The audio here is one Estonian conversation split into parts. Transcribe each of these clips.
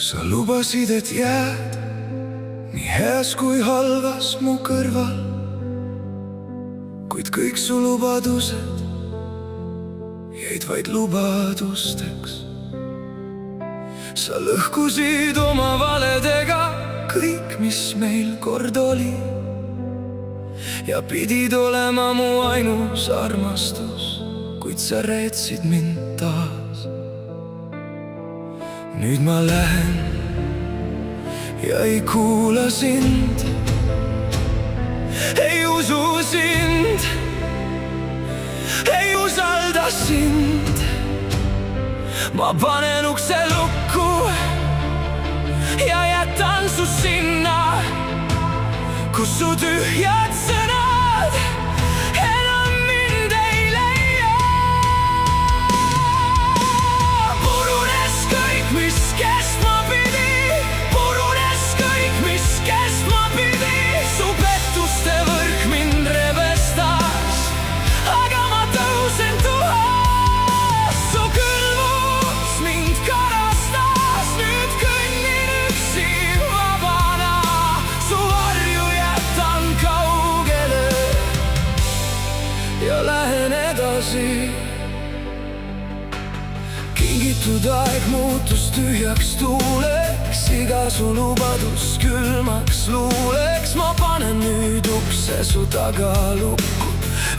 sa lubasid, et jääd nii heas kui halvas mu kõrval, kuid kõik su lubadused jäid vaid lubadusteks. sa lõhkusid oma valedega kõik, mis meil kord oli, ja pidid olema mu ainus armastus, kuid sa reetsid mind taas. nüüd ma lähen ja ei kuula sind, ei usu sind, ei usalda sind. ma panen ukse lukku ja jätan su sinna, kus su tühjad sõnad enam mind ei leia. purunes kõik, mis kestma pidi, purunes kõik, mis kestma pidi. su pettuste võrk mind rebestas, aga ma tõusen tuhas. su külmus mind karastas, nüüd kõnnin üksi vabana. su varju jätan kaugele ja lähen edasi. kingitud aeg muutus tühjaks tuuleks, iga su lubadus külmaks luuleks. ma panen nüüd ukse su taga lukku,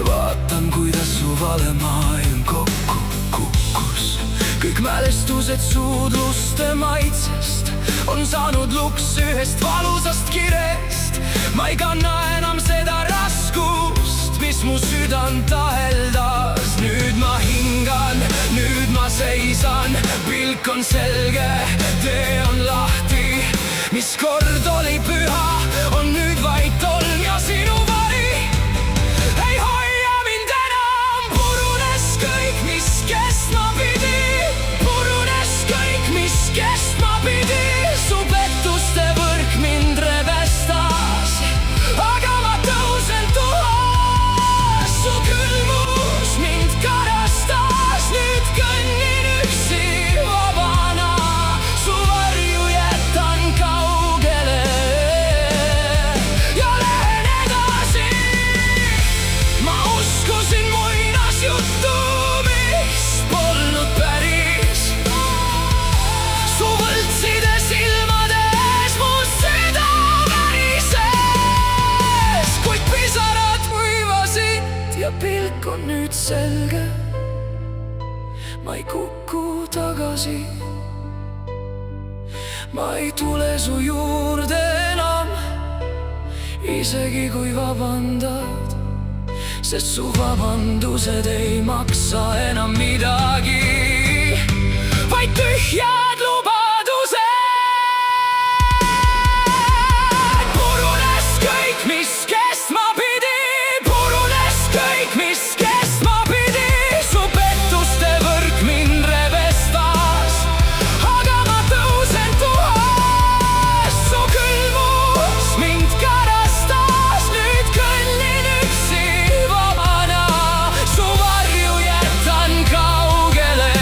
vaatan, kuidas su vale maailm kokku kukkus. kõik mälestused suudluste maitsest on saanud luks ühest valusast kirest. ma ei kanna enam seda raskust, mis mu südant aheldas. nüüd ma hingan, nüüd ma seisan, pilk on selge, tee on lahti. mis kord oli püha, on nüüd vaid tolm ja sinu vari ei hoia mind enam. purunes kõik, mis kestma pidi, purunes kõik, mis kestma pidi. su pettuste võrk mind rebestas, aga ma tõusen tuhas. su külmus mind karastas, nüüd kõnnin üksi vabana. su varju jätan kaugele ja lähen edasi. ma uskusin muinasjuttu, mis polnud päris. su võltside silmades mu süda värises, kuid pisarad kuivasid ja pilk on nüüd selge. ma ei kuku tagasi, ma ei tule su juurde enam, isegi kui vabandad, sest su vabandused ei maksa enam midagi, vaid tühjad lubadused. purunes kõik, mis kestma pidi, purunes kõik, mis kestma pidi. su pettuste võrk mind rebestas, aga ma tõusen tuhas. su külmus mind karastas, nüüd kõnnin üksi vabana. su varju jätan kaugele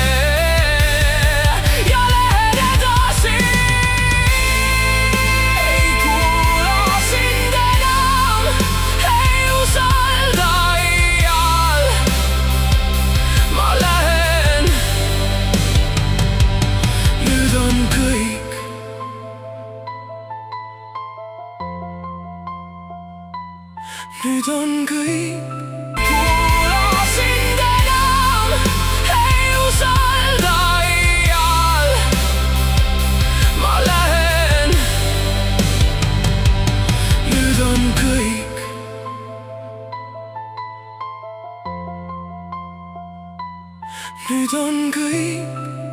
ja lähen edasi. ei kuula sind enam, ei usalda iial. ma lähen, nüüd on kõik. nüüd on kõik. kuula sind enam, ei usalda iial. ma lähen, nüüd on kõik. nüüd on kõik.